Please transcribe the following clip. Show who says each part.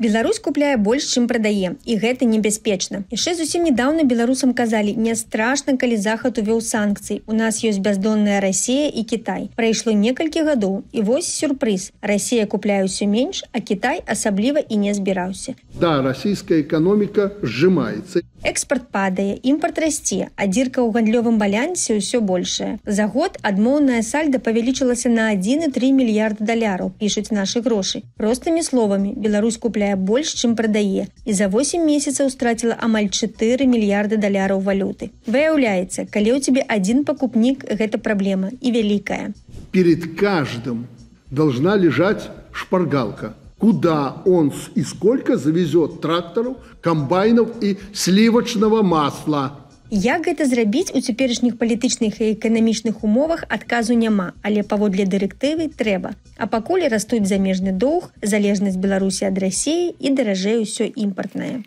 Speaker 1: Беларусь купляе больш, чым прадае, і гэта небяспечна. Яшчэ зусім нядаўна беларусам казалі, не страшна, калі Захад увёў санкцыі. У нас ёсць бяздонная Расія і Кітай. Прайшло некалькі гадоў, і вось сюрпрыз. Расія купляе ўсё менш, а Кітай асабліва і не збіраўся.
Speaker 2: Да, расійская эканоміка сжимаецца.
Speaker 1: Экспорт падае, імпорт расце, а дзірка ў гандлёвым балансе ўсё большая. За год адмоўная сальда павялічылася на 1,3 мільярда даляраў, пішуць нашы грошы. Простымі словамі, Беларусь купляе больш, чым прадае, і за 8 месяцаў страціла амаль 4 мільярда даляраў валюты. Выяўляецца, калі ў цябе адзін пакупнік, гэта праблема і вялікая.
Speaker 2: Перед каждым должна лежать шпаргалка. Куда он и сколько завезет тракторов, комбайнов и сливочного масла.
Speaker 1: Як гэта зрабіць у цяперашніх палітычных і эканамічных умовах, адказу няма, але паводле дырэктывы трэба. А пакуль растуць замежны доўг, залежнасць Беларусі ад Расіі і даражэй усё імпартнае.